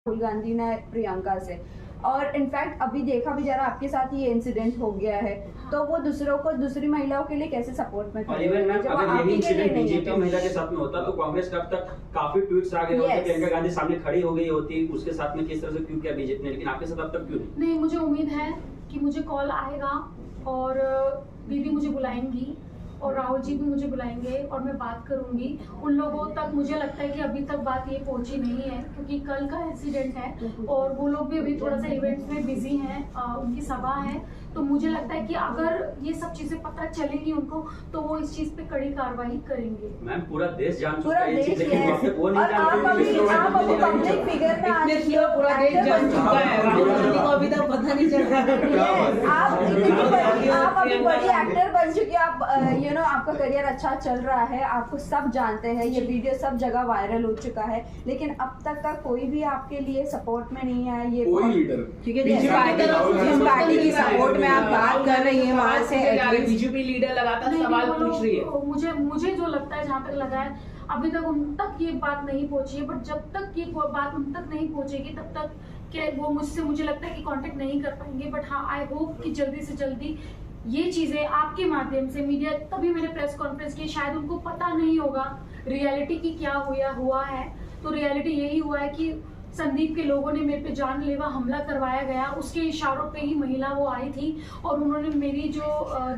राहुल गांधी ने प्रियंका से, और इनफैक्ट अभी देखा भी जा रहा आपके साथ ये इंसिडेंट हो गया है, तो वो दूसरों को, दूसरी महिलाओं के लिए कैसे सपोर्ट में और इवन मैम अगर यही इंसिडेंट बीजेपी महिला के साथ में होता तो कांग्रेस का अब तक काफी ट्वीट्स आ गए होते, प्रियंका गांधी सामने खड़ी हो गई होती, उसके साथ में किस तरह से क्यों किया बीजेपी ने, लेकिन आपके साथ अब तक क्यों नहीं। मुझे उम्मीद है कि मुझे कॉल आएगा और दीदी मुझे बुलाएंगी और राहुल जी भी मुझे बुलाएंगे और मैं बात करूंगी उन लोगों तक। मुझे लगता है कि अभी तक बात ये पहुंची नहीं है क्योंकि कल का इंसिडेंट है और वो लोग भी अभी थोड़ा सा इवेंट्स में बिजी हैं, उनकी सभा है, तो मुझे लगता है कि अगर ये सब चीजें पता चलेंगी उनको तो वो इस चीज पे कड़ी कार्रवाई करेंगे। मैम पूरा देश जान चुका है, और आप अभी पब्लिक फिगर में आ चुके हो, पूरा देश जान चुका है, राहुल गांधी को अभी तक पता नहीं चल रहा। आप अभी बड़ी एक्टर बन चुके हो, आप यू नो आपका करियर अच्छा चल रहा है, आपको सब जानते हैं, ये वीडियो सब जगह वायरल हो चुका है, लेकिन अब तक का कोई भी आपके लिए सपोर्ट में नहीं आया। ये कोई लीडर ठीक है, जिस पार्टी की सपोर्ट में आप बात कर रही हैं वहाँ से बीजेपी लीडर लगातार सवाल पूछ रही है। मुझे जो लगता है, जहाँ तक लगा है अभी तक उन तक ये बात नहीं पहुंची है, बट जब तक ये बात उन तक नहीं पहुंचेगी तब तक कि वो मुझसे, मुझे लगता है कि कांटेक्ट नहीं कर पाएंगे। बट हाँ, आई होप कि जल्दी से जल्दी ये चीजें आपके माध्यम से, मीडिया, तभी मैंने प्रेस कॉन्फ्रेंस की, शायद उनको पता नहीं होगा रियलिटी की क्या हुआ है। तो रियलिटी यही हुआ है कि संदीप के लोगों ने मेरे पे जानलेवा हमला करवाया गया, उसके इशारों पे ही महिला वो आई थी और उन्होंने मेरी जो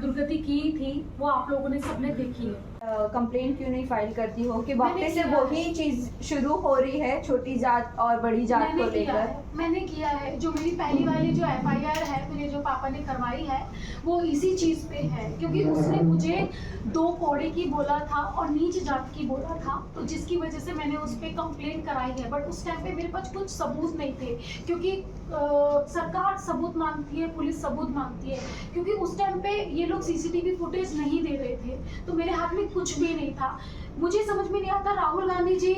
दुर्गति की थी वो आप लोगों ने सबने देखी है। कंप्लेंट क्यों नहीं फाइल करती हो कि वापस से वही चीज शुरू हो रही है, छोटी जात और बड़ी जात को लेकर? मैंने किया है, जो मेरी पहली वाली जो FIR है मेरे जो पापा ने करवाई है वो इसी चीज पे है, क्योंकि उसने मुझे 2 कौड़े की बोला था और नीच जात की बोला था, तो जिसकी वजह से मैंने उस पर कंप्लेंट कराई है। बट उस टाइम पे मेरे पास कुछ सबूत नहीं थे, क्योंकि सरकार सबूत मांगती है, पुलिस सबूत मांगती है, क्योंकि उस टाइम पे ये लोग CCTV फुटेज नहीं दे रहे थे, तो मेरे हाथ में कुछ भी नहीं था। मुझे समझ में नहीं आता, राहुल गांधी जी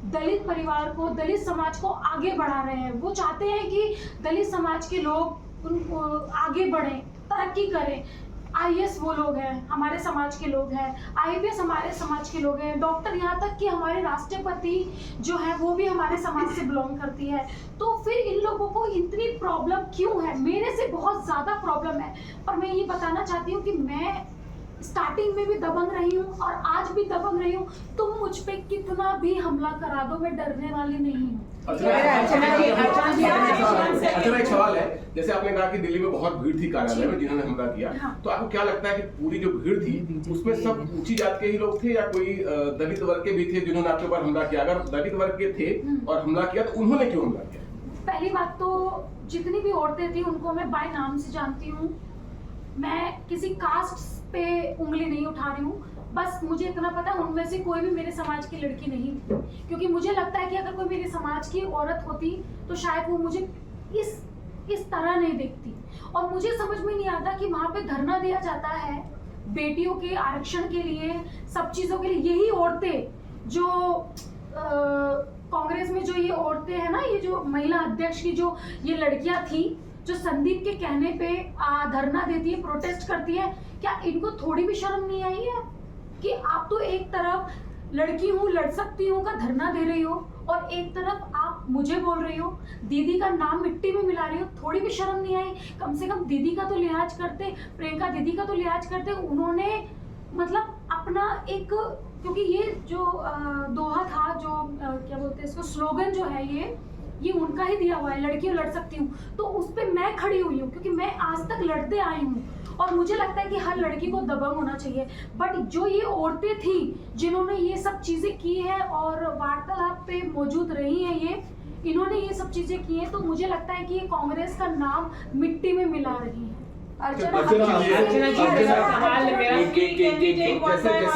दलित परिवार को, दलित समाज को आगे बढ़ा रहे हैं, वो चाहते हैं कि दलित समाज के लोग उनको आगे बढ़ें, तरक्की करें। IAS वो लोग हैं, हमारे समाज के लोग हैं, IPS हमारे समाज के लोग हैं, डॉक्टर, यहाँ तक कि हमारे राष्ट्रपति जो है वो भी हमारे समाज से बिलोंग करती है। तो फिर इन लोगों को इतनी प्रॉब्लम क्यों है? मेरे से बहुत ज़्यादा प्रॉब्लम है, पर मैं ये बताना चाहती हूँ कि मैं स्टार्टिंग में भी दबंग रही हूँ और आज भी दबंग रही हूँ। तुम मुझ पे कितना भी हमला करा दो, मैं डरने वाली नहीं हूँ। अच्छा, एक सवाल है, जैसे आपने कहा कि दिल्ली में बहुत भीड़ थी कार्यालय में जिन्होंने हमला किया, तो आपको क्या लगता है कि पूरी जो भीड़ थी उसमें सब ऊंची जात के ही लोग थे या कोई दलित वर्ग के भी थे जिन्होंने आपके ऊपर हमला किया? अगर दलित वर्ग के थे और हमला किया तो उन्होंने क्यों हमला किया? पहली बात तो जितनी भी औरतें थी उनको मैं बाय नाम से जानती हूँ, मैं किसी कास्ट पे उंगली नहीं उठा रही हूँ, बस मुझे इतना पता है उनमें से कोई भी मेरे समाज की लड़की नहीं थी, क्योंकि मुझे लगता है कि अगर कोई मेरे समाज की औरत होती तो शायद वो मुझे इस तरह नहीं देखती। और मुझे समझ में नहीं आता कि वहाँ पे धरना दिया जाता है बेटियों के आरक्षण के लिए, सब चीज़ों के लिए, यही औरतें जो कांग्रेस में जो ये औरतें हैं ना, ये जो महिला अध्यक्ष की जो ये लड़कियां थी जो संदीप के कहने पे धरना देती है, प्रोटेस्ट करती है, क्या इनको थोड़ी भी शर्म नहीं आई है कि आप तो एक तरफ लड़की हूँ, लड़ सकती हूँ का धरना दे रही हो और एक तरफ आप मुझे बोल रही हो, दीदी का नाम मिट्टी में मिला रही हो? थोड़ी भी शर्म नहीं आई? कम से कम दीदी का तो लिहाज करते, प्रियंका दीदी का तो लिहाज करते। उन्होंने मतलब अपना एक, क्योंकि ये जो दोहा था, जो क्या बोलते हैं इसको, स्लोगन जो है ये उनका ही दिया हुआ है, लड़कियां लड़ सकती हूँ, तो उस पर मैं खड़ी हुई हूँ क्योंकि मैं आज तक लड़ते आई हूँ और मुझे लगता है कि हर लड़की को दबंग होना चाहिए। बट जो ये औरतें थी जिन्होंने ये सब चीजें की है और वार्तालाप पे मौजूद रही हैं, इन्होंने ये सब चीजें की हैं, तो मुझे लगता है कि ये कांग्रेस का नाम मिट्टी में मिला रही है। जैसे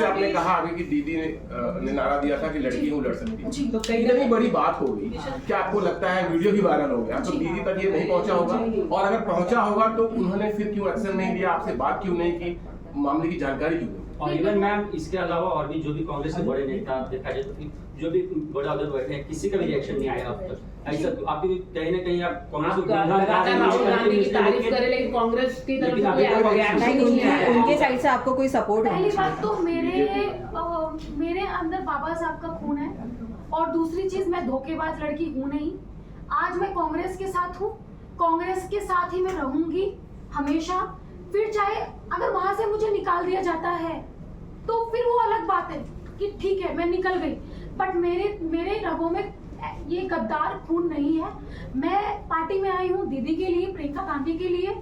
आपने कहा अभी कि दीदी ने नारा दिया था कि लड़की हूँ लड़ सकती है, तो इतनी बड़ी बात हो गई, क्या आपको लगता है वीडियो भी वायरल हो गया तो दीदी तक ये नहीं पहुंचा होगा? और अगर पहुंचा होगा तो उन्होंने फिर क्यों एक्शन नहीं लिया, आपसे बात क्यों नहीं की, मामले की जानकारी क्यों? और इवन मैम इसके अलावा और भी जो भी कांग्रेस के बड़े नेता देखा जाए तो जो भी बड़ा उधर बैठे हैं, किसी का भी रिएक्शन नहीं आया अब तक। ऐसा आपकी कहीं ना कहीं आप कांग्रेस को राहुल गांधी की तारीफ करे लेकिन कांग्रेस की तरफ से उनके साइड से आपको कोई सपोर्ट? पहली बात तो मेरे अंदर बाबा साहब का खून है और दूसरी चीज मैं धोखेबाज लड़की हूँ नहीं। आज मैं कांग्रेस के साथ हूँ, कांग्रेस के साथ ही मैं रहूंगी हमेशा। फिर चाहे अगर वहां से मुझे निकाल दिया जाता है तो फिर वो अलग बात है कि ठीक है मैं निकल गई, बट मेरे रगों में ये गद्दार खून नहीं है। मैं पार्टी में आई हूँ दीदी के लिए, प्रियंका गांधी के लिए,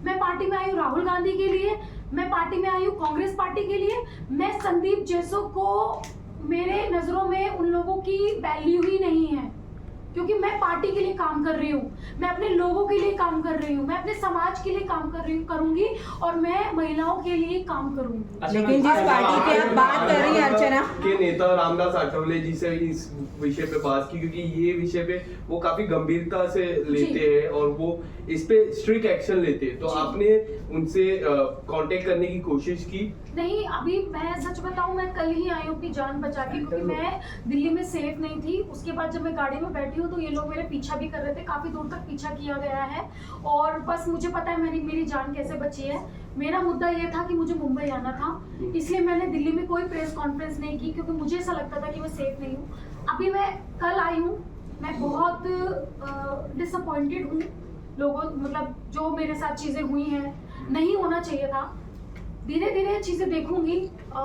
मैं पार्टी में आई हूँ राहुल गांधी के लिए, मैं पार्टी में आई हूँ कांग्रेस पार्टी के लिए। मैं संदीप जैसों को, मेरे नजरों में उन लोगों की वैल्यू ही नहीं है, क्योंकि मैं पार्टी के लिए काम कर रही हूँ, मैं अपने लोगों के लिए काम कर रही हूँ, मैं अपने समाज के लिए काम कर रही हूँ, करूंगी, और मैं महिलाओं के लिए काम करूंगी। लेकिन जिस पार्टी की आप बात कर रही हैं अर्चना के नेता रामदास आठवले जी से इस विषय पे बात की, क्योंकि ये विषय पे वो काफी गंभीरता से लेते हैं और वो इस पे स्ट्रिक्ट एक्शन लेते हैं, तो आपने उनसे कांटेक्ट करने की कोशिश की? नहीं, अभी मैं सच बताऊं, मैं कल ही आई हूँ अपनी जान बचा के, क्योंकि मैं दिल्ली में सेफ नहीं थी। उसके बाद जब मैं गाड़ी में बैठी हूँ तो ये लोग मेरे पीछा भी कर रहे थे, काफी दूर तक पीछा किया गया है, और बस मुझे पता है मेरी जान कैसे बची है। मेरा मुद्दा ये था कि मुझे मुंबई आना था, इसलिए मैंने दिल्ली में कोई प्रेस कॉन्फ्रेंस नहीं की, क्योंकि मुझे ऐसा लगता था कि मैं सेफ नहीं हूँ। अभी मैं कल आई हूँ, मैं बहुत डिसअपॉइंटेड हूँ लोगों, मतलब जो मेरे साथ चीजें हुई हैं, नहीं होना चाहिए था। धीरे धीरे चीजें देखूंगी,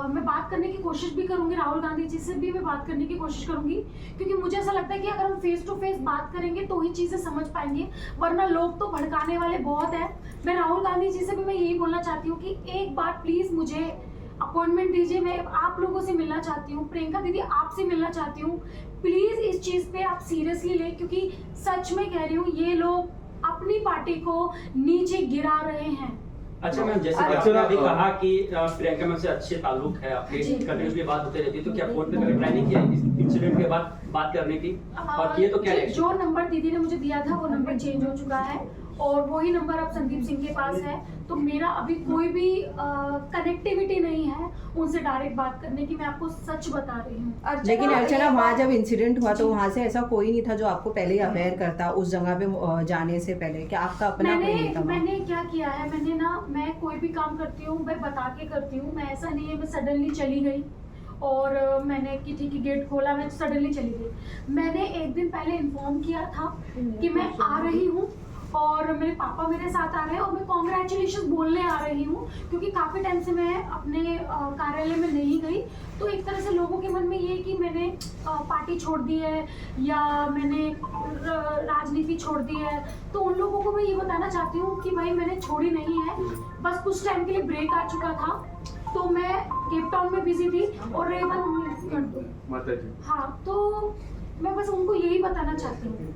मैं बात करने की कोशिश भी करूंगी, राहुल गांधी जी से भी मैं बात करने की कोशिश करूंगी, क्योंकि मुझे ऐसा लगता है कि अगर हम फेस टू फेस बात करेंगे तो ही चीजें समझ पाएंगे, वरना लोग तो भड़काने वाले बहुत है। मैं राहुल गांधी जी से भी मैं यही बोलना चाहती हूँ कि एक बार प्लीज मुझे अपॉइंटमेंट दीजिए, मैं आप लोगों से मिलना चाहती हूँ, प्रियंका दीदी आपसे मिलना चाहती हूँ, प्लीज इस चीज पे आप सीरियसली लें, क्योंकि सच में कह रही हूँ ये लोग अपनी पार्टी को नीचे गिरा रहे हैं। अच्छा मैम, जैसे कि आपने अभी कहा कि प्रियंका मैम से अच्छे ताल्लुक है आपके, कंटिन्यूसली बात होती रहती है, तो क्या फोन पे कभी ट्राई नहीं किया इस इंसिडेंट के बाद बात करने की, और किए तो क्या है? जो नंबर दीदी ने मुझे दिया था वो नंबर चेंज हो चुका है, और वही नंबर अब संदीप सिंह के पास है, तो मेरा अभी कोई भी कनेक्टिविटी नहीं है उनसे डायरेक्ट बात करने की, मैं आपको सच बता रही हूँ। लेकिन अर्चना वहाँ जब इंसिडेंट हुआ तो वहाँ से ऐसा कोई नहीं था जो आपको पहले ही अवेयर करता उस जगह पे जाने से पहले, क्या आपका अपना कोई नहीं था? मैंने क्या किया है, मैं कोई भी काम करती हूँ मैं बता के करती हूँ, मैं ऐसा नहीं है मैं सडनली चली गई और मैंने कि ठीक है गेट खोला, मैं सडनली चली गई। मैंने एक दिन पहले इन्फॉर्म किया था कि मैं आ रही हूँ और मेरे पापा मेरे साथ आ रहे हैं, और मैं कॉन्ग्रेचुलेशन बोलने आ रही हूँ, क्योंकि काफ़ी टाइम से मैं अपने कार्यालय में नहीं गई। तो एक तरह से लोगों के मन में ये कि मैंने पार्टी छोड़ दी है या मैंने राजनीति छोड़ दी है, तो उन लोगों को मैं ये बताना चाहती हूँ कि भाई मैंने छोड़ी नहीं है, बस कुछ टाइम के लिए ब्रेक आ चुका था, तो मैं केप टाउन में बिजी थी। और रही बात, हाँ, तो मैं बस उनको यही बताना चाहती हूँ कि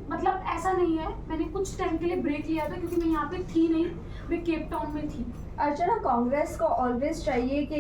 मतलब ऐसा नहीं है, मैंने कुछ टाइम के लिए ब्रेक लिया था, क्योंकि मैं यहाँ पे थी नहीं, मैं केप टाउन में थी। अर्चना, कांग्रेस को ऑलवेज चाहिए कि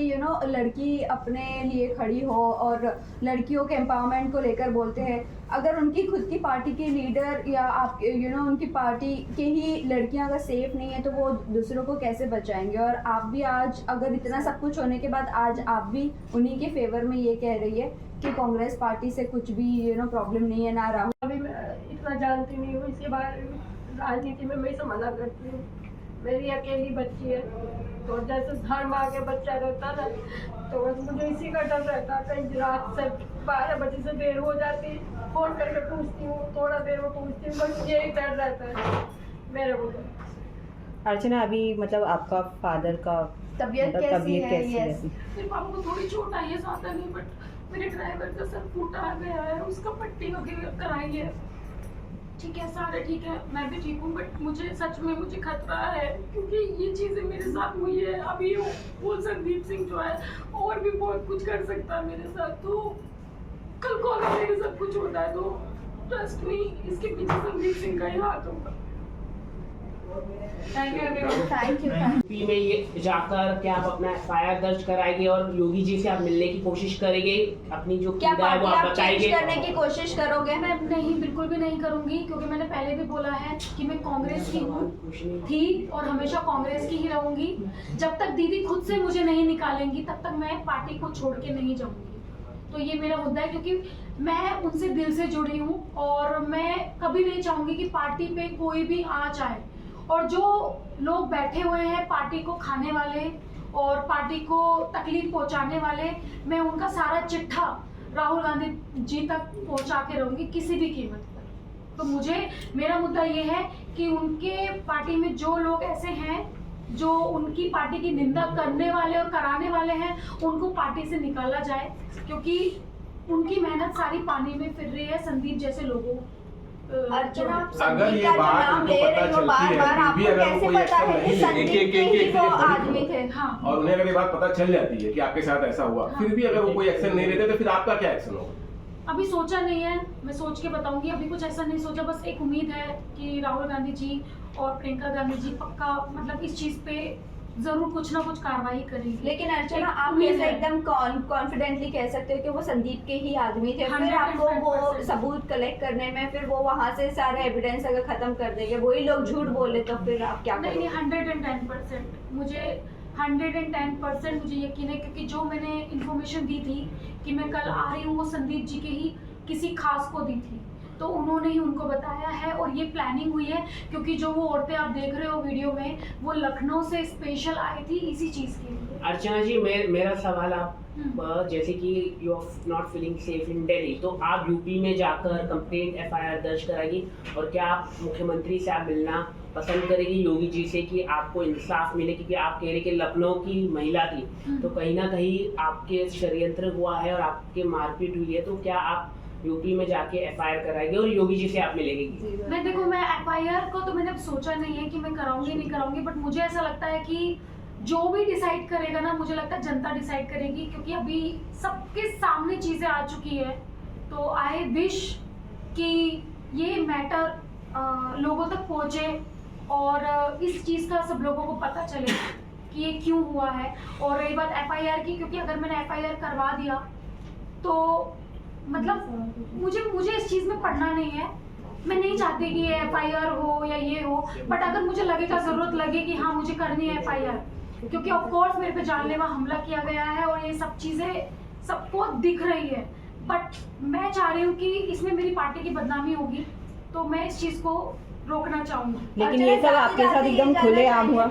लड़की अपने लिए खड़ी हो और लड़कियों के एम्पावरमेंट को लेकर बोलते हैं। अगर उनकी खुद की पार्टी के लीडर या आप उनकी पार्टी के ही लड़कियां अगर सेफ नहीं है तो वो दूसरों को कैसे बचाएंगे? और आप भी आज अगर इतना सब कुछ होने के बाद आज आप भी उन्हीं के फेवर में ये कह रही है कि कांग्रेस पार्टी से कुछ भी प्रॉब्लम नहीं है, ना राहुल। अभी मैं इतना जानती नहीं हूँ इसके बारे में, राजनीति में मैं मना करती हूँ। मेरी अकेली बच्ची है, तो जैसे धर्म आगे बच्चा रहता था तो बस मुझे इसी का डर रहता। कहीं रात से 12 बजे से देर हो जाती, फोन करके पूछती हूँ, थोड़ा देर में पूछती हूँ, बस यही डर रहता है मेरे को। अर्चना, अभी मतलब आपका फादर का तबीयत कैसी है? मेरे पापा को थोड़ी चोट आई है, ज्यादा नहीं, बट मेरे ड्राइवर का सर फूटा गया है, उसका पट्टी वगैरह कराई है, ठीक है, सारे ठीक है, मैं भी ठीक हूँ, बट मुझे सच में मुझे खतरा है, क्योंकि ये चीजें मेरे साथ हुई है। अभी वो संदीप सिंह जो है और भी बहुत कुछ कर सकता है मेरे साथ, तो कल को अगर मेरे साथ कुछ होता है तो ट्रस्ट मी, इसके पीछे संदीप सिंह का ही हाथ होगा। Thank you. यूपी में ये जाकर क्या आप अपना एफआईआर दर्ज कराएंगे और योगी जी से आप मिलने की कोशिश करेंगे, अपनी जो क्या पीड़ा है वो आप बताएंगे? करने की कोशिश करोगे? मैं नहीं, बिल्कुल भी नहीं करूंगी, क्योंकि मैंने पहले भी बोला है कि मैं कांग्रेस की हूँ, थी और हमेशा कांग्रेस की ही रहूंगी। जब तक दीदी खुद से मुझे नहीं निकालेंगी तब तक मैं पार्टी को छोड़ के नहीं जाऊंगी। तो ये मेरा मुद्दा है, क्योंकि मैं उनसे दिल से जुड़ी हूँ और मैं कभी नहीं चाहूंगी कि पार्टी पे कोई भी आ जाए। और जो लोग बैठे हुए हैं पार्टी को खाने वाले और पार्टी को तकलीफ पहुंचाने वाले, मैं उनका सारा चिट्ठा राहुल गांधी जी तक पहुंचा के रहूंगी किसी भी कीमत पर। तो मेरा मुद्दा ये है कि उनके पार्टी में जो लोग ऐसे हैं जो उनकी पार्टी की निंदा करने वाले और कराने वाले हैं, उनको पार्टी से निकाला जाए, क्योंकि उनकी मेहनत सारी पानी में फिर रही है संदीप जैसे लोगों। अर्चना, आप अगर संदीप ये का जो बात नाम उनको ले पता रही हो चलती बार है, बार, फिर भी आपको अगर वो कैसे कोई पता है कि एक्शन नहीं संदीप के ही वो आदमी थे? हाँ, और उन्हें अगर ये बात पता चल जाती है कि आपके साथ ऐसा हुआ, फिर भी अगर वो कोई एक्शन नहीं लेते तो फिर आपका क्या एक्शन होगा? अभी सोचा नहीं है, मैं सोच के बताऊंगी। अभी कुछ ऐसा नहीं सोचा, बस एक उम्मीद है कि राहुल गांधी जी और प्रियंका गांधी जी पक्का मतलब इस चीज पे जरूर कुछ ना कुछ कार्रवाई करेंगी। लेकिन अर्चना, एक आप उम्मीद कैसे है। एकदम कॉन्फिडेंटली कह सकते हो कि वो संदीप के ही आदमी थे? फिर 100% आपको वो सबूत कलेक्ट करने में, फिर वो वहां से सारे एविडेंस अगर खत्म कर देंगे, वही लोग झूठ बोले, तो फिर आप क्या नहीं, करोगे? 110% मुझे 110% मुझे यकीन है, क्योंकि जो मैंने इन्फॉर्मेशन दी थी कि मैं कल आ रही हूँ, वो संदीप जी के ही किसी खास को दी थी, तो उन्होंने ही उनको बताया है। और ये प्लानिंग हुई है, क्योंकि जो वो औरतें आप देख रहे हो वीडियो में, वो लखनऊ से स्पेशल आई थी इसी चीज़ के लिए। अर्चना जी, मेरा सवाल आप जैसे कि you are not feeling safe in Delhi, तो आप यूपी में जाकर कंप्लेंट एफआईआर दर्ज कराएगी, और क्या आप मुख्यमंत्री से आप मिलना पसंद करेगी योगी जी से कि आपको इंसाफ मिले? क्योंकि आप कह रहे कि लखनऊ की महिला थी, तो कहीं ना कहीं आपके षड्यंत्र हुआ है और आपके मारपीट हुई है, तो क्या आप यूपी में जाके एफआईआर कराएंगे और योगी जी से आप मिलेंगी? मैं देखो, मैं एफआईआर को तो मैंने अब सोचा नहीं है कि मैं कराऊंगी नहीं कराऊंगी, बट मुझे ऐसा लगता है कि जो भी डिसाइड करेगा ना, मुझे लगता है जनता डिसाइड करेगी, क्योंकि अभी सबके सामने चीज़ें आ चुकी है। तो आई विश कि ये मैटर लोगों तक पहुँचे और इस चीज़ का सब लोगों को पता चले कि ये क्यों हुआ है। और रही बात एफआईआर की, क्योंकि अगर मैंने एफआईआर करवा दिया तो मतलब मुझे इस चीज़ में पढ़ना नहीं है। मैं नहीं चाहती कि ये एफआईआर हो या ये हो, बट अगर मुझे लगेगा, ज़रूरत लगे कि हाँ मुझे करनी है एफआईआर, क्योंकि ऑफ कोर्स मेरे पे जानलेवा हमला किया गया है और ये सब चीज़ें सबको दिख रही है, बट मैं चाह रही हूँ कि इसमें मेरी पार्टी की बदनामी होगी, तो मैं इस चीज़ को रोकना चाहूँगी। लेकिन ये सब आपके साथ एकदम खुलेआम हुआ,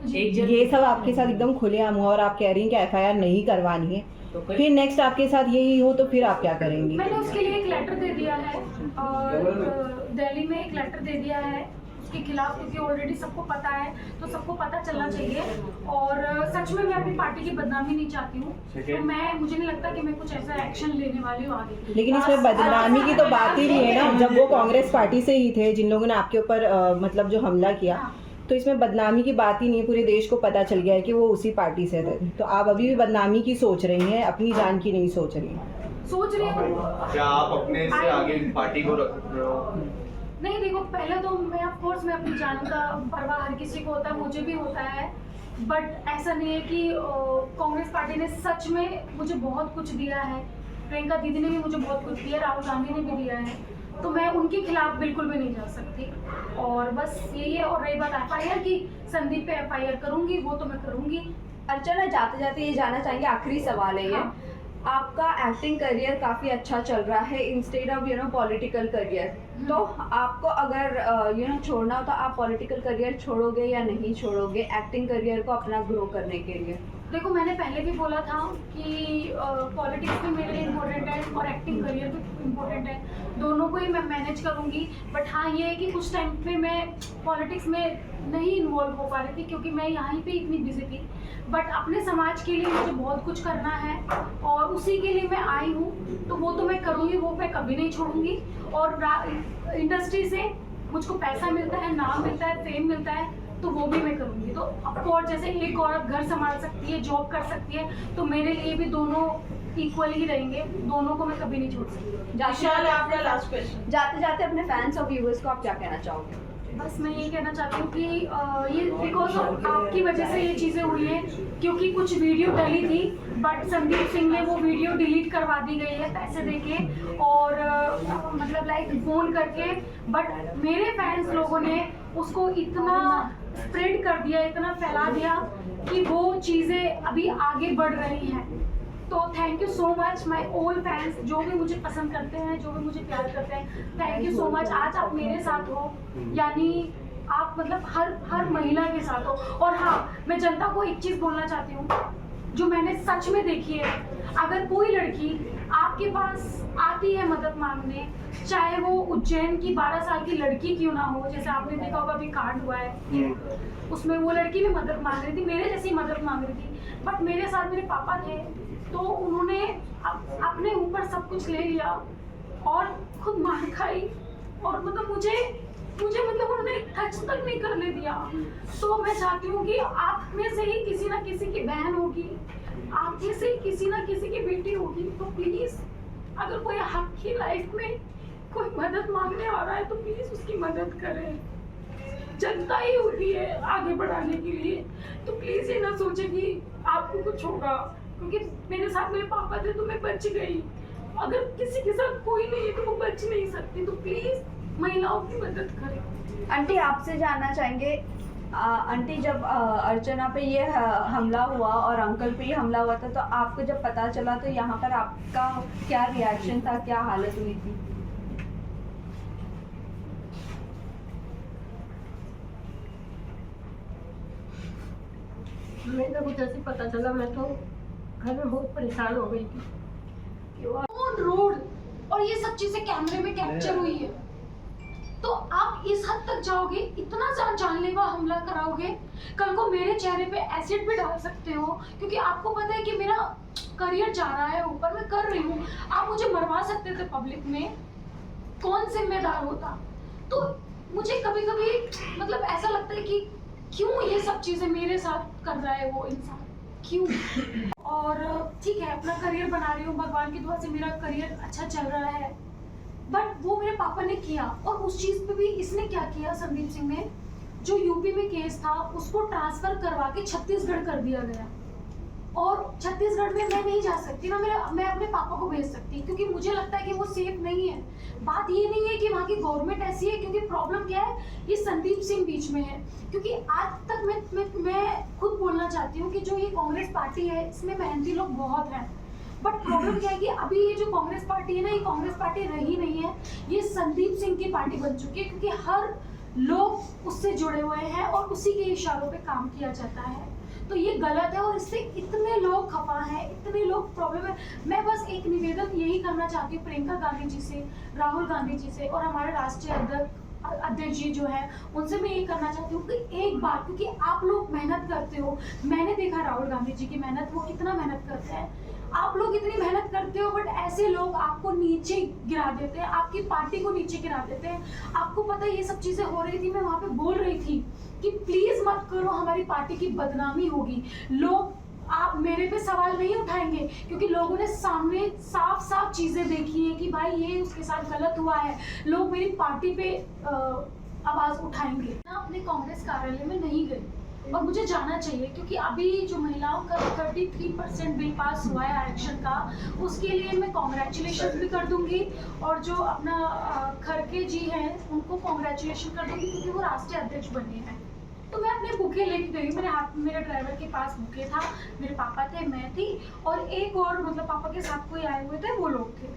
ये सब आपके साथ एकदम खुलेआम हुआ और आप कह रही हैं कि एफआईआर नहीं करवानी है, तो फिर नेक्स्ट आपके साथ यही हो तो फिर आप क्या करेंगी? मैंने उसके लिए एक लेटर दे दिया है और दिल्ली में एक लेटर दे दिया है उसके खिलाफ, क्योंकि ऑलरेडी सबको पता है, तो सबको पता चलना चाहिए। और सच में मैं अपनी पार्टी की बदनामी नहीं चाहती हूँ, तो मुझे नहीं लगता कि मैं कुछ ऐसा एक्शन लेने वाली हूँ आगे। लेकिन इसमें बदनामी की तो बात ही नहीं है ना, जब वो कांग्रेस पार्टी से ही थे जिन लोगों ने आपके ऊपर मतलब जो हमला किया, तो इसमें बदनामी की बात ही नहीं है। पूरे देश को पता चल गया है कि वो उसी पार्टी से थे, तो आप अभी भी बदनामी की सोच रही हैं, अपनी जान की नहीं सोच रही हैं। सोच रही हूँ। क्या आप अपने से आगे पार्टी को रख रहे हो? नहीं, देखो, पहले तो मैं ऑफ कोर्स मैं अपनी जान का परवाह हर किसी को होता है, मुझे भी होता है, बट ऐसा नहीं है कि कांग्रेस पार्टी ने सच में मुझे बहुत कुछ दिया है, प्रियंका दीदी ने भी मुझे बहुत कुछ दिया, राहुल गांधी ने भी दिया है, तो मैं उनके खिलाफ बिल्कुल भी नहीं जा सकती। और बस यही है। और रही बात एफआईआर की, संदीप पे एफआईआर करूंगी, वो तो मैं करूंगी। अर्चना, जाते जाते ये जानना चाहेंगे, आखिरी सवाल है ये, हाँ। आपका एक्टिंग करियर काफी अच्छा चल रहा है इंस्टेड ऑफ पॉलिटिकल करियर, तो आपको अगर छोड़ना हो तो आप पॉलिटिकल करियर छोड़ोगे या नहीं छोड़ोगे एक्टिंग करियर को अपना ग्रो करने के लिए? देखो, मैंने पहले भी बोला था कि पॉलिटिक्स भी मेरे लिए इम्पोर्टेंट है और एक्टिंग करियर भी इम्पोर्टेंट है, दोनों को ही मैं मैनेज करूँगी। बट हाँ, ये है कि कुछ टाइम पे मैं पॉलिटिक्स में नहीं इन्वॉल्व हो पा रही थी, क्योंकि मैं यहाँ पे इतनी बिजी थी, बट अपने समाज के लिए मुझे बहुत कुछ करना है और उसी के लिए मैं आई हूँ, तो वो तो मैं करूँगी, वो मैं कभी नहीं छोड़ूंगी। और इंडस्ट्री से मुझको पैसा मिलता है, नाम मिलता है, फेम मिलता है, तो वो भी मैं करूँगी। तो ऑफकोर्स जैसे एक औरत घर संभाल सकती है, जॉब कर सकती है, तो मेरे लिए भी दोनों इक्वल ही रहेंगे, दोनों को मैं कभी नहीं छोड़ सकती। जाते जाते अपने फैंस और व्यूअर्स को आप क्या कहना चाहोगे? बस मैं ये कहना चाहती हूँ कि ये बिकॉज ऑफ आपकी वजह से ये चीज़ें हुई हैं, क्योंकि कुछ वीडियो डली थी, बट संदीप सिंह ने वो वीडियो डिलीट करवा दी गई है पैसे देके और मतलब लाइक फ़ोन करके, बट मेरे फैंस लोगों ने उसको इतना स्प्रेड कर दिया, इतना फैला दिया कि वो चीज़ें अभी आगे बढ़ रही हैं। तो thank you so much my all fans, जो भी मुझे पसंद करते हैं, जो भी मुझे प्यार करते हैं, थैंक यू सो मच। आज आप मेरे साथ हो, यानी आप मतलब हर महिला के साथ हो। और हाँ, मैं जनता को एक चीज़ बोलना चाहती हूँ जो मैंने सच में देखी है, अगर कोई लड़की आपके पास आती है मदद मांगने, चाहे वो उज्जैन की 12 साल की लड़की क्यों ना हो, जैसे आपने देखा होगा अभी कांड हुआ है, उसमें वो लड़की भी मदद मांग रही थी, मेरे जैसी मदद मांग रही थी, बट मेरे साथ मेरे पापा थे तो उन्होंने अपने ऊपर सब कुछ ले लिया और खुद मार खाई, और मतलब मुझे मतलब उन्होंने टच तक नहीं करने दिया। तो मैं चाहती हूँ कि आप में से ही किसी ना किसी की बहन होगी, आप में से किसी ना किसी की बेटी होगी, तो प्लीज अगर कोई आपकी लाइफ में कोई मदद मांगने आ रहा है तो प्लीज उसकी मदद करें। जनता ही होती है आगे बढ़ाने के लिए, तो प्लीज ये ना सोचे कि आपको कुछ होगा, क्योंकि मेरे साथ मेरे पापा थे तो मैं बच गई। अगर किसी के साथ कोई नहीं है तो वो बच नहीं सकती, तो प्लीज महिलाओं की मदद करें। आंटी आपसे जानना चाहेंगे, आंटी जब अर्चना पे ये हमला हुआ और अंकल पे ये हमला हुआ था, तो आपको जब पता चला तो यहाँ पर आपका क्या रिएक्शन था, क्या हालत हुई थी? मैं तो जैसे पता चला मैं तो घर में बहुत परेशान हो गई थी। ऑन रोड और ये सब चीजें कैमरे में कैप्चर हुई है, तो आप इस हद तक जाओगे, इतना जानलेवा हमला कराओगे, कल को मेरे चेहरे पे एसिड भी डाल सकते हो, क्योंकि आपको पता है कि मेरा करियर जा रहा है ऊपर, मैं कर रही हूँ, आप मुझे मरवा सकते थे पब्लिक में, कौन जिम्मेदार होता? तो मुझे कभी कभी मतलब ऐसा लगता है कि क्यों ये सब चीजें मेरे साथ कर रहा है वो इंसान, क्यों? और ठीक है, अपना करियर बना रही हूँ, भगवान की दुआ से मेरा करियर अच्छा चल रहा है, बट वो मेरे पापा ने किया। और उस चीज पे भी इसने क्या किया, संदीप सिंह ने, जो यूपी में केस था उसको ट्रांसफर करवा के छत्तीसगढ़ कर दिया गया, और छत्तीसगढ़ में मैं नहीं जा सकती ना, मैं अपने पापा को भेज सकती, क्योंकि मुझे लगता है कि वो सेफ नहीं है। बात ये नहीं है कि वहाँ की गवर्नमेंट ऐसी है, क्योंकि प्रॉब्लम क्या है, ये संदीप सिंह बीच में है। क्योंकि आज तक मैं खुद बोलना चाहती हूँ कि जो ये कांग्रेस पार्टी है इसमें मेहनती लोग बहुत हैं, बट प्रॉब्लम क्या है कि अभी ये जो कांग्रेस पार्टी है ना, ये कांग्रेस पार्टी रही नहीं है, ये संदीप सिंह की पार्टी बन चुकी है, क्योंकि हर लोग उससे जुड़े हुए हैं और उसी के इशारों पे काम किया जाता है। तो ये गलत है और इससे इतने लोग खफा हैं, इतने लोग प्रॉब्लम है। मैं बस एक निवेदन यही करना चाहती हूँ प्रियंका गांधी जी से, राहुल गांधी जी से और हमारे राष्ट्रीय अध्यक्ष जी जो है उनसे मैं ये करना चाहती हूँ कि एक बार, क्योंकि आप लोग मेहनत करते हो, मैंने देखा राहुल गांधी जी की मेहनत, वो कितना मेहनत करते हैं, आप लोग इतनी मेहनत करते हो, बट ऐसे लोग आपको नीचे गिरा देते हैं, आपकी पार्टी को नीचे गिरा देते हैं। आपको पता है ये सब चीजें हो रही थी, मैं वहां पे बोल रही थी कि प्लीज मत करो, हमारी पार्टी की बदनामी होगी। लोग आप मेरे पे सवाल नहीं उठाएंगे, क्योंकि लोगों ने सामने साफ साफ चीजें देखी है कि भाई ये उसके साथ गलत हुआ है, लोग मेरी पार्टी पे आवाज उठाएंगे। मैं अपने कांग्रेस कार्यालय में नहीं गई और मुझे जाना चाहिए, क्योंकि अभी जो महिलाओं का 33% बिल पास हुआ है आरक्षण का, उसके लिए मैं कॉन्ग्रेचुलेशन भी कर दूंगी, और जो अपना खड़गे जी हैं उनको कॉन्ग्रेचुलेशन कर दूंगी, क्योंकि वो राष्ट्रीय अध्यक्ष बने हैं। तो मैं अपने बुके लेके गई, मेरे हाथ में मेरे ड्राइवर के पास बुके था, मेरे पापा थे, मैं थी और एक और मतलब पापा के साथ कोई आए हुए थे, वो लोग थे।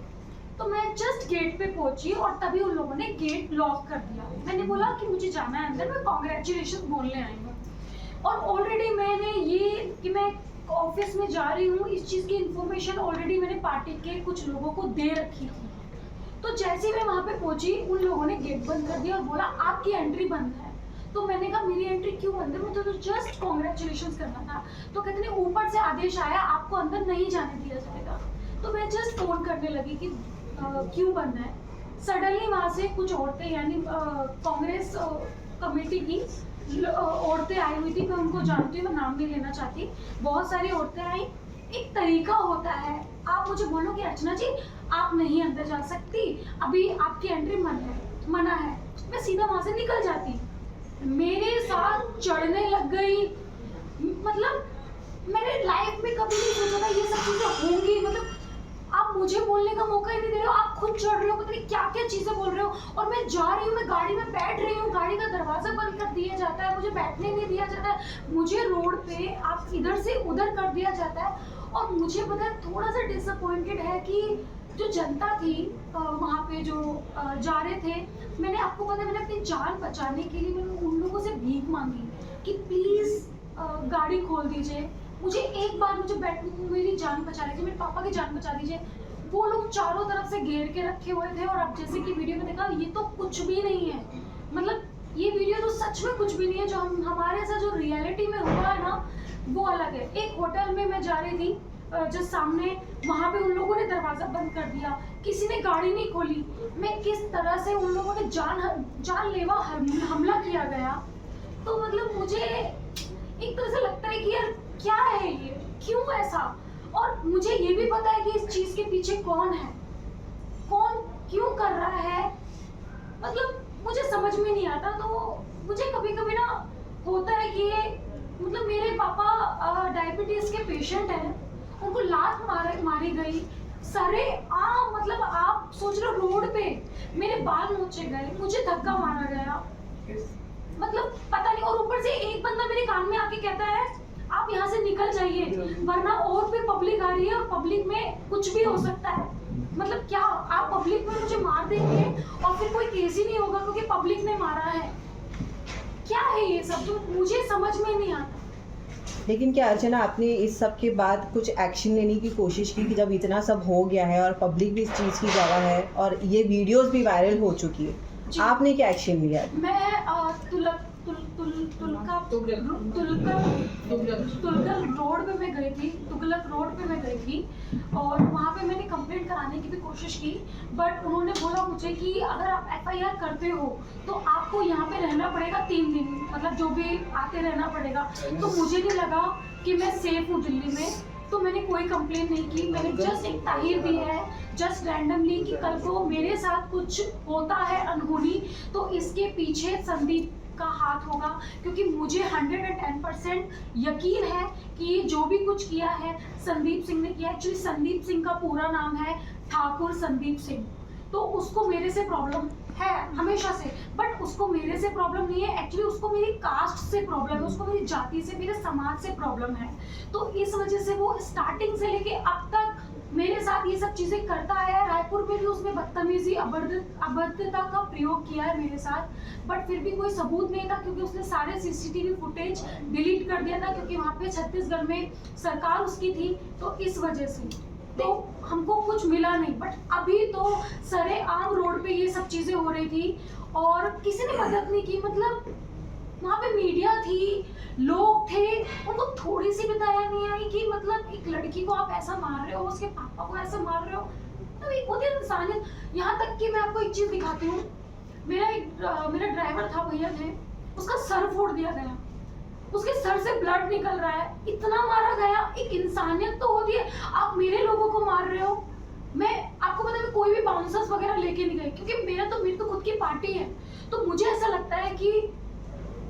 तो मैं जस्ट गेट पे पहुंची और तभी उन लोगों ने गेट लॉक कर दिया। मैंने बोला कि मुझे जाना है अंदर, मैं कॉन्ग्रेचुलेशन बोलने आई हूँ, और ऑलरेडी मैंने ये कि मैं ऑफिस में जा रही हूँ, इस चीज़ की इन्फॉर्मेशन ऑलरेडी मैंने पार्टी के कुछ लोगों को दे रखी थी। तो जैसे ही मैं वहाँ पे पहुंची, उन लोगों ने गेट बंद कर दिया और बोला आपकी एंट्री बंद है। तो मैंने कहा मेरी एंट्री क्यों बंद है, मुझे तो जस्ट कॉन्ग्रेचुलेशन करना था। तो कहते हैं ऊपर से आदेश आया, आपको अंदर नहीं जाने दिया जाएगा। तो मैं जस्ट फोन करने लगी कि क्यों बंद है। सडनली वहाँ से कुछ औरतें, यानी कांग्रेस कमेटी की औरतें आई हुई थी, मैं उनको जानती हूँ, मैं नाम नहीं लेना चाहती, बहुत सारी औरतें आई। एक तरीका होता है, आप मुझे बोलो कि अर्चना जी आप नहीं अंदर जा सकती, अभी आपकी एंट्री मना है, मैं सीधा वहाँ से निकल जाती। मेरे साथ चढ़ने लग गई, मतलब मैंने लाइफ में कभी नहीं सोचा था ये सब चीजें होंगी। मतलब आप मुझे बोलने का मौका ही नहीं दे रहे हो, आप खुद चढ़ रहे हो, पता नहीं क्या क्या चीजें बोल रहे हो, और मैं जा रही हूँ, मैं गाड़ी में बैठ रही हूँ, गाड़ी का दरवाजा बंद कर दिया जाता है, मुझे बैठने नहीं दिया जाता है, मुझे रोड पे आप इधर से उधर कर दिया जाता है। और मुझे पता है थोड़ा सा डिसअपॉइंटेड है कि जो जनता थी वहाँ पे जो जा रहे थे, मैंने आपको पता है मैंने अपनी जान बचाने के लिए मैंने उन लोगों से भीख मांगी कि प्लीज गाड़ी खोल दीजिए, मुझे एक बार मुझे मेरी जान बचा लीजिए, मेरे पापा की जान बचा दीजिए। वो लोग चारों तरफ से घेर के रखे हुए थे, और अब जैसे कि वीडियो में देखा, ये तो कुछ भी नहीं है। मतलब ये वीडियो तो सच में कुछ भी नहीं है। जो हमारे साथ जो रियलिटी में हुआ है ना, वो अलग है। एक होटल में मैं जा रही थी, जो सामने, वहाँ पे उन लोगों ने दरवाजा बंद कर दिया, किसी ने गाड़ी नहीं खोली। मैं किस तरह से उन लोगों ने जानलेवा हमला किया गया। तो मतलब मुझे एक तरह से लगता है कि यार क्या है ये, क्यों ऐसा। और मुझे ये भी पता है कि इस चीज के पीछे कौन है, कौन क्यों कर रहा है, मतलब मुझे समझ में नहीं आता। तो मुझे कभी कभी ना होता है कि मतलब मेरे पापा डायबिटीज के पेशेंट हैं, उनको लात मारी गई, सरे मतलब आप सोच रहे हो, रोड पे मेरे बाल नोचे गए, मुझे धक्का मारा गया, मतलब पता नहीं। और ऊपर से एक बंदा मेरे कान में आके कहता है आप यहाँ से निकल जाइए, वरना और भी पब्लिक आ रही है और पब्लिक में कुछ भी हो सकता है। मतलब क्या आप पब्लिक में मुझे मार देंगे और फिर कोई केस ही नहीं होगा क्योंकि पब्लिक ने मारा है? क्या है ये सब, जो मुझे समझ में नहीं आता। लेकिन क्या अर्चना, आपने इस सब के बाद कुछ एक्शन लेने की कोशिश की कि जब इतना सब हो गया है और पब्लिक भी इस चीज़ की गवाह है और ये वीडियोस भी वायरल हो चुकी है, आपने क्या एक्शन लिया? मैं तुगलक रोड पे मैं गई थी, तुगलक रोड पे मैं गई थी, और वहाँ पे मैंने कंप्लेंट कराने की भी कोशिश की, बट उन्होंने बोला मुझे कि अगर आप FIR करते हो तो आपको यहाँ पे रहना पड़ेगा 3 दिन, मतलब जो भी आते रहना पड़ेगा। तो मुझे नहीं लगा कि मैं सेफ हूँ दिल्ली में, तो मैंने कोई कंप्लेंट नहीं की। मैंने जस्ट एक ताहीर दी है, जस्ट रैंडमली, कि कल को मेरे साथ कुछ होता है अनहोनी तो इसके पीछे संदीप का हाथ होगा, क्योंकि मुझे 110% यकीन है कि ये जो भी कुछ किया है संदीप सिंह ने किया। एक्चुअली संदीप सिंह का पूरा नाम है ठाकुर संदीप सिंह, तो उसको मेरे से प्रॉब्लम है हमेशा से, बट उसको मेरे से प्रॉब्लम नहीं है। एक्चुअली उसको मेरी कास्ट से प्रॉब्लम है, उसको मेरी जाति से, मेरे समाज से प्रॉब्लम है। तो इस वजह से वो स्टार्टिंग से लेके अब तक मेरे साथ ये सब चीजें करता आया है। रायपुर में भी उसने बदतमीजी, अभद्रता का प्रयोग किया है मेरे साथ, बट फिर भी कोई सबूत नहीं था, क्योंकि उसने सारे CCTV फुटेज डिलीट कर दिया था, क्योंकि वहाँ पे छत्तीसगढ़ में सरकार उसकी थी, तो इस वजह से तो हमको कुछ मिला नहीं। बट अभी तो सरेआम रोड पे ये सब चीजें हो रही थी और किसी ने मदद नहीं की। मतलब वहाँ पे मीडिया थी, लोग थे, उनको थोड़ी सी भी दया नहीं आई कि मतलब एक लड़की को आप ऐसा मार रहे हो, उसके पापा को ऐसा मार रहे हो। तो एक होती है इंसानियत। यहाँ तक कि मैं आपको एक चीज दिखाती हूँ, मेरा ड्राइवर था, भैया थे, उसका सर फोड़ दिया गया, उसके सर से ब्लड निकल रहा है, इतना मारा गया। एक इंसानियत तो होती है, आप मेरे लोगों को मार रहे हो। मैं आपको पता है, मैं कोई भी बाउंसर्स वगैरह लेके नहीं गई, क्योंकि मेरी तो खुद की पार्टी है। तो मुझे ऐसा लगता है कि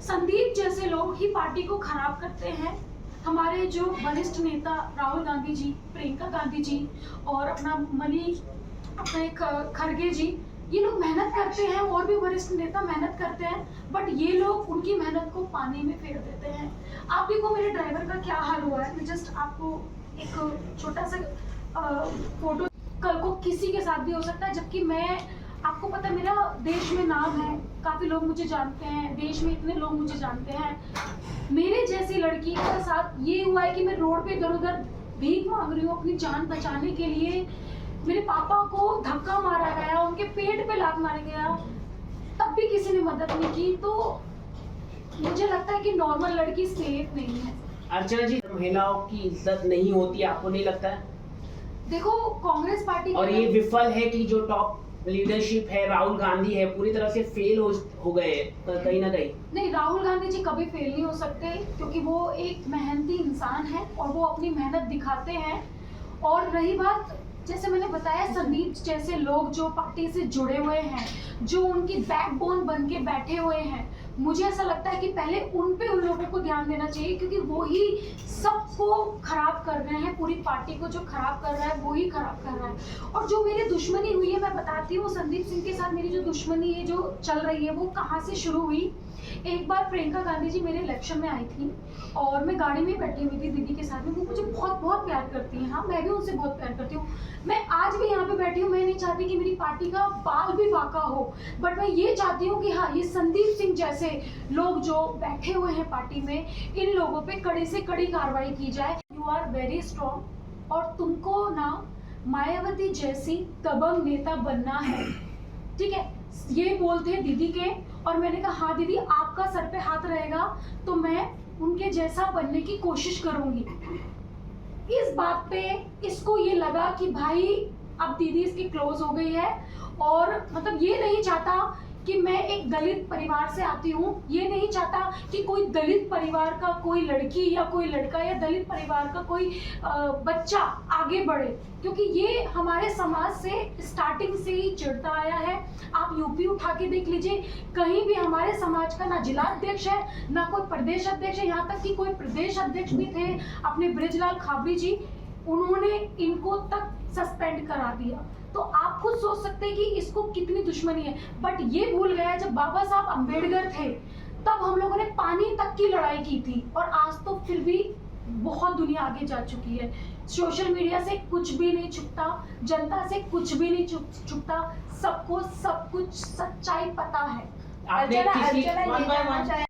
संदीप जैसे लोग ही पार्टी को खराब करते हैं। हमारे जो वरिष्ठ नेता राहुल गांधी जी, प्रियंका गांधी जी और अपने खड़गे जी, ये लोग मेहनत करते हैं, और भी वरिष्ठ नेता मेहनत करते हैं, बट ये लोग उनकी मेहनत को पानी में फेर देते हैं। आप देखो मेरे ड्राइवर का क्या हाल हुआ है। मैं जस्ट आपको एक छोटा सा फोटो, कल को किसी के साथ भी हो सकता है, जबकि मैं, आपको पता है मेरा देश में नाम है, काफी लोग मुझे जानते हैं, देश में इतने लोग मुझे जानते हैं। मेरे जैसी लड़की के साथ ये हुआ है कि मैं रोड पे इधर उधर भीख मांग रही हूँ अपनी जान बचाने के लिए। मेरे पापा को धक्का मारा गया, उनके पेट पे लात मारा गया, तब भी किसी ने मदद नहीं की। तो मुझे लगता है कि नॉर्मल लड़की सेफ नहीं है। अर्चना जी, महिलाओं की इज्जत नहीं होती, आपको नहीं लगता है? देखो कांग्रेस पार्टी, और ये विफल है कि जो टॉप लीडरशिप है, राहुल गांधी है, पूरी तरह से फेल हो गए कहीं ना कहीं। नहीं, राहुल गांधी जी कभी फेल नहीं हो सकते, क्योंकि वो एक मेहनती इंसान है और वो अपनी मेहनत दिखाते हैं। और रही बात, जैसे मैंने बताया, संदीप जैसे लोग जो पार्टी से जुड़े हुए हैं, जो उनकी बैकबोन बन के बैठे हुए हैं, मुझे ऐसा लगता है कि पहले उन लोगों को ध्यान देना चाहिए, क्योंकि वो ही सबको खराब कर रहे हैं। पूरी पार्टी को जो खराब कर रहा है वो ही खराब कर रहा है। और जो मेरी दुश्मनी हुई है, मैं बताती हूँ, संदीप सिंह के साथ मेरी जो दुश्मनी है, जो चल रही है, वो कहाँ से शुरू हुई। एक बार प्रियंका गांधी जी मेरे इलेक्शन में आई थी और मैं गाड़ी में बैठी हुई थी दीदी के साथ में। वो मुझे बहुत बहुत प्यार करती हैं, हाँ मैं भी उनसे बहुत प्यार करती हूँ। मैं आज भी यहाँ पे बैठी हूँ, मैं नहीं चाहती कि मेरी पार्टी का बाल भी बांका हो, बट मैं ये चाहती हूँ कि हाँ, ये संदीप सिंह जैसे लोग जो बैठे हुए हैं पार्टी में, इन लोगों पे कड़ी से कड़ी कार्रवाई की जाए। यू आर वेरी स्ट्रॉन्ग, और तुमको ना मायावती जैसी दबंग नेता बनना है, ठीक है, ये बोलते हैं दीदी के। और मैंने कहा हाँ दीदी, आपका सर पे हाथ रहेगा तो मैं उनके जैसा बनने की कोशिश करूंगी। इस बात पे इसको ये लगा कि भाई अब दीदी इसकी क्लोज हो गई है, और मतलब ये नहीं चाहता कि मैं एक दलित परिवार से आती हूँ, ये नहीं चाहता कि कोई दलित परिवार का कोई लड़की या कोई लड़का या दलित परिवार का कोई बच्चा आगे बढ़े, क्योंकि ये हमारे समाज से स्टार्टिंग से ही चिढ़ता आया है। आप यूपी उठा के देख लीजिए, कहीं भी हमारे समाज का ना जिला अध्यक्ष है, ना कोई प्रदेश अध्यक्ष है, यहाँ तक कि कोई प्रदेश अध्यक्ष भी थे अपने बृजलाल खाबरी जी, उन्होंने इनको तक सस्पेंड करा दिया। तो आप खुद सोच सकते हैं कि इसको कितनी दुश्मनी है। बट ये भूल गया जब बाबा साहब अम्बेडकर थे तब हम लोगों ने पानी तक की लड़ाई की थी, और आज तो फिर भी बहुत दुनिया आगे जा चुकी है। सोशल मीडिया से कुछ भी नहीं छुपता, जनता से कुछ भी नहीं छुपता, सबको सब कुछ सच्चाई पता है। आपने अर्चना किसी ये जानना चाहे